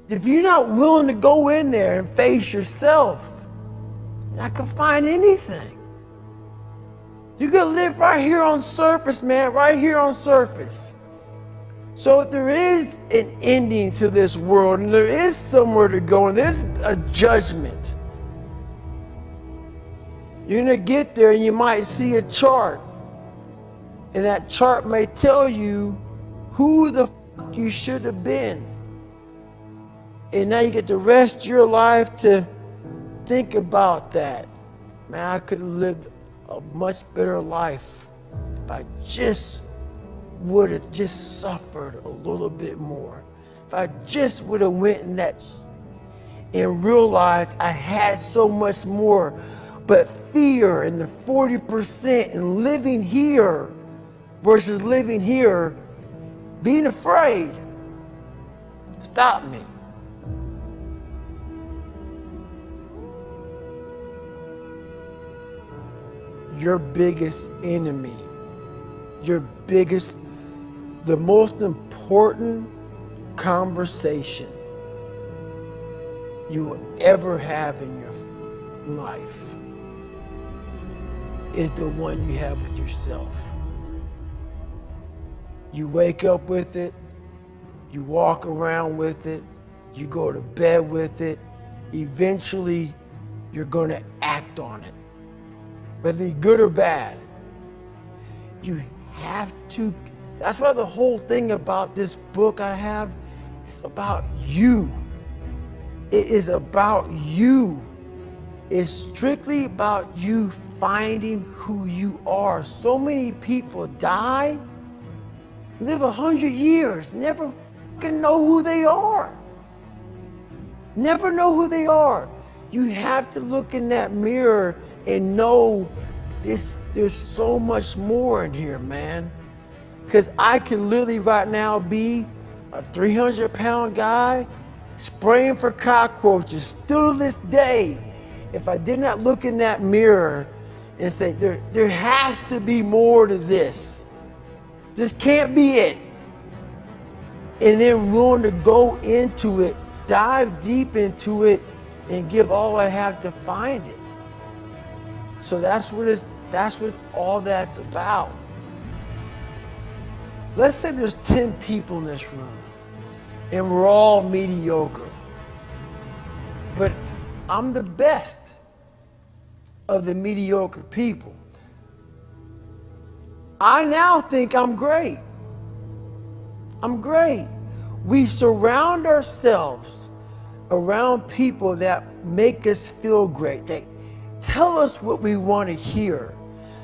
If you're not willing to go in there and face yourself, you're not gonna find anything. You're gonna live right here on surface, man, right here on surface. So if there is an ending to this world and there is somewhere to go and there's a judgment, you're gonna get there and you might see a chart. And that chart may tell you who the fuck you should have been. And now you get the rest of your life to think about that. Man, I could have lived a much better life if I just would have just suffered a little bit more. If I just would have went in that and realized I had so much more. But fear and the 40% and living here versus living here, being afraid, stop me. Your biggest enemy, the most important conversation you will ever have in your life is the one you have with yourself. You wake up with it, you walk around with it, you go to bed with it, eventually you're gonna act on it. Whether it's good or bad, you have to. That's why the whole thing about this book I have, it's about you. It is about you. It's strictly about you finding who you are. So many people die, live 100 years, never fucking know who they are. Never know who they are. You have to look in that mirror and know there's so much more in here, man. Because I can literally right now be a 300-pound guy spraying for cockroaches still to this day. If I did not look in that mirror and say, there has to be more to this. This can't be it. And then willing to go into it, dive deep into it, and give all I have to find it. So that's what all that's about. Let's say there's 10 people in this room and we're all mediocre. But I'm the best of the mediocre people. I now think I'm great. I'm great. We surround ourselves around people that make us feel great. They tell us what we want to hear.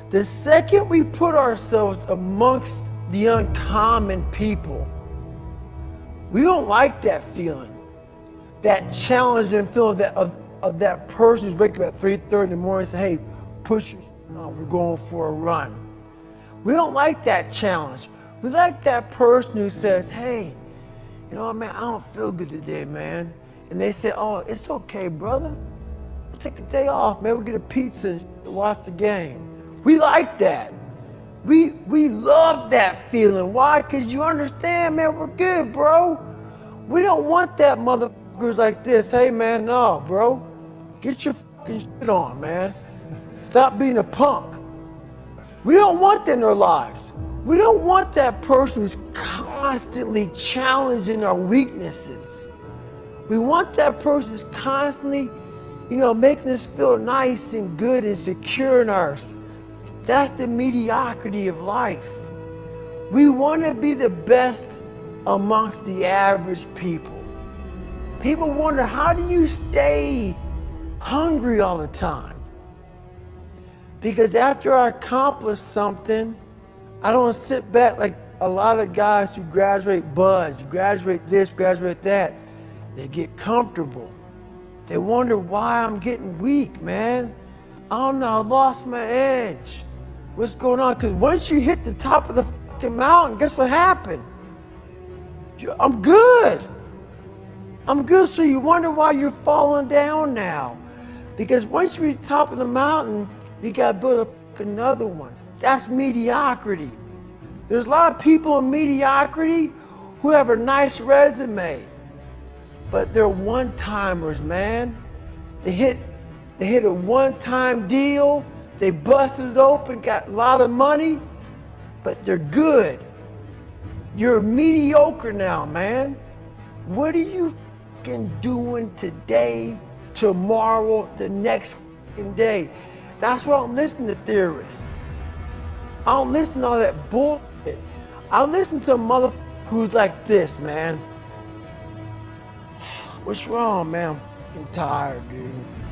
The second we put ourselves amongst the uncommon people, we don't like that feeling, that challenging feeling of that person who's waking up at 3:30 in the morning and say, hey, push your on, we're going for a run. We don't like that challenge. We like that person who says, hey, you know what, man, I don't feel good today, man. And they say, oh, it's okay, brother. We'll take a day off, man. We'll get a pizza and watch the game. We like that. We love that feeling. Why? Because you understand, man, we're good, bro. We don't want that motherfuckers like this. Hey, man, no, bro. Get your fucking shit on, man. Stop being a punk. We don't want that in our lives. We don't want that person who's constantly challenging our weaknesses. We want that person who's constantly, making us feel nice and good and secure in ours. That's the mediocrity of life. We want to be the best amongst the average people. People wonder, how do you stay hungry all the time? Because after I accomplish something, I don't sit back like a lot of guys who graduate buds, graduate this, graduate that. They get comfortable. They wonder why I'm getting weak, man. I don't know, I lost my edge. What's going on? Because once you hit the top of the fucking mountain, guess what happened? I'm good. I'm good, so you wonder why you're falling down now. Because once you reach the top of the mountain, you gotta build another one. That's mediocrity. There's a lot of people in mediocrity who have a nice resume. but they're one-timers, man. They hit a one-time deal, they busted it open, got a lot of money, but they're good. You're mediocre now, man. What are you fucking doing today, tomorrow, the next fucking day? That's why I'm listening to theorists. I don't listen to all that bullshit. I listen to a motherfucker who's like this, man. What's wrong, man? I'm fucking tired, dude.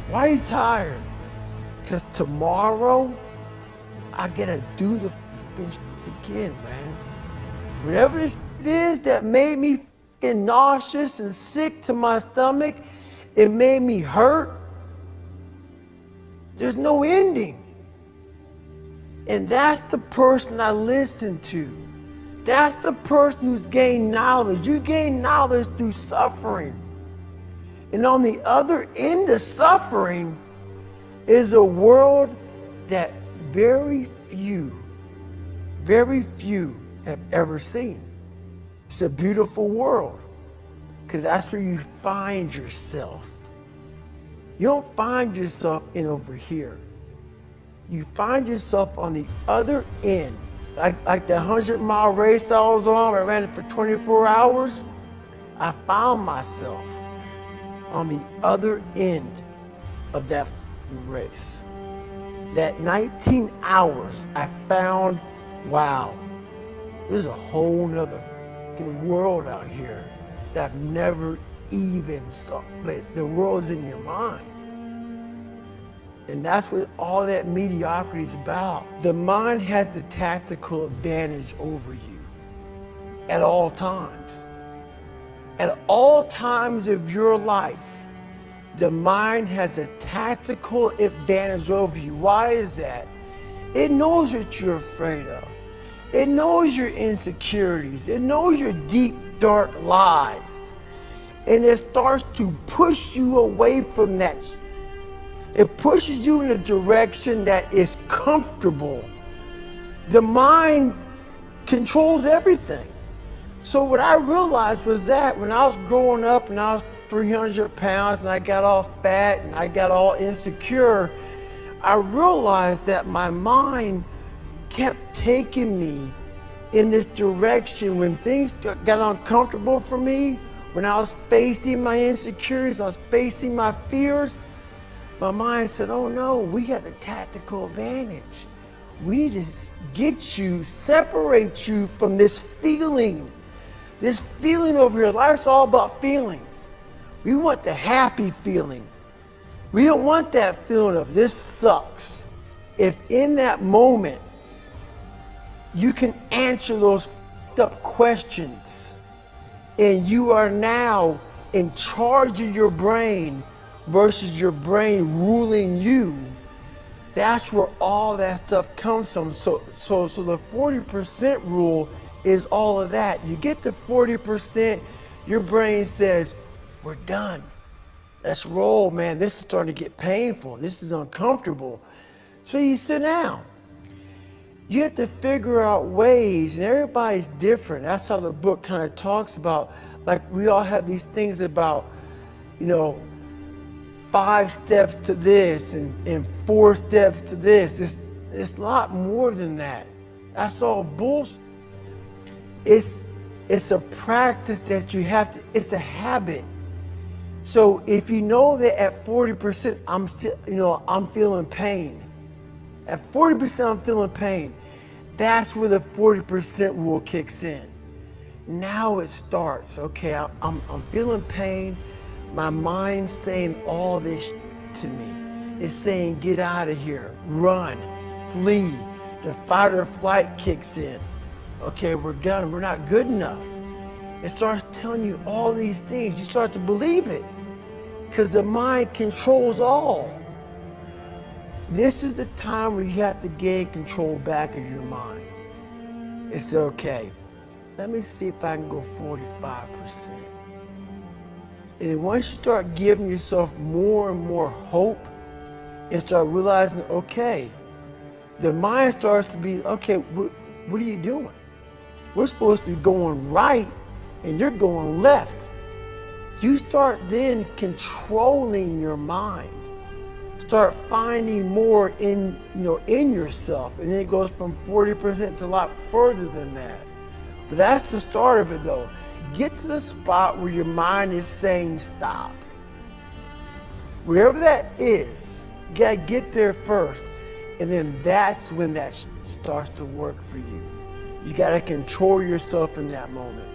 Why are you tired? Because tomorrow, I gotta do the fucking shit again, man. Whatever this shit is that made me fucking nauseous and sick to my stomach, it made me hurt. There's no ending. And that's the person I listen to. That's the person who's gained knowledge. You gain knowledge through suffering. And on the other end of suffering is a world that very few have ever seen. It's a beautiful world because that's where you find yourself. You don't find yourself in over here. You find yourself on the other end. Like the 100-mile race I was on, I ran it for 24 hours. I found myself on the other end of that race. That 19 hours, I found, wow, there's a whole nother world out here that I've never even saw. But the world's in your mind. And that's what all that mediocrity is about. The mind has the tactical advantage over you at all times. At all times of your life, the mind has a tactical advantage over you. Why is that? It knows what you're afraid of. It knows your insecurities. It knows your deep, dark lies. And it starts to push you away from that. It pushes you in a direction that is comfortable. The mind controls everything. So what I realized was that when I was growing up and I was 300 pounds and I got all fat and I got all insecure, I realized that my mind kept taking me in this direction when things got uncomfortable for me, when I was facing my insecurities, I was facing my fears, my mind said, oh no, we got the tactical advantage. We need to get you, separate you from this feeling. This feeling over here, life's all about feelings. We want the happy feeling. We don't want that feeling of this sucks. If in that moment, you can answer those up questions and you are now in charge of your brain versus your brain ruling you, that's where all that stuff comes from. So the 40% rule is all of that. You get to 40%, your brain says, we're done. Let's roll, man. This is starting to get painful. This is uncomfortable. So you sit down. You have to figure out ways, and everybody's different. That's how the book kind of talks about, like we all have these things about, 5 steps to this and 4 steps to this. It's a lot more than that. That's all bullshit. It's a practice that you have to, it's a habit. So if you know that at 40%, I'm feeling pain. At 40%, I'm feeling pain. That's where the 40% rule kicks in. Now it starts. Okay, I'm feeling pain. My mind's saying all this to me. It's saying, get out of here, run, flee. The fight or flight kicks in. Okay, we're done. We're not good enough. It starts telling you all these things. You start to believe it because the mind controls all. This is the time where you have to gain control back of your mind. It's okay. Let me see if I can go 45%. And once you start giving yourself more and more hope and start realizing, okay, the mind starts to be, okay, what are you doing? We're supposed to be going right and you're going left. you start then controlling your mind. Start finding more in yourself, and then it goes from 40% to a lot further than that. But that's the start of it, though. Get to the spot where your mind is saying stop. Wherever that is, you gotta get there first, and then that's when that starts to work for you. You gotta control yourself in that moment.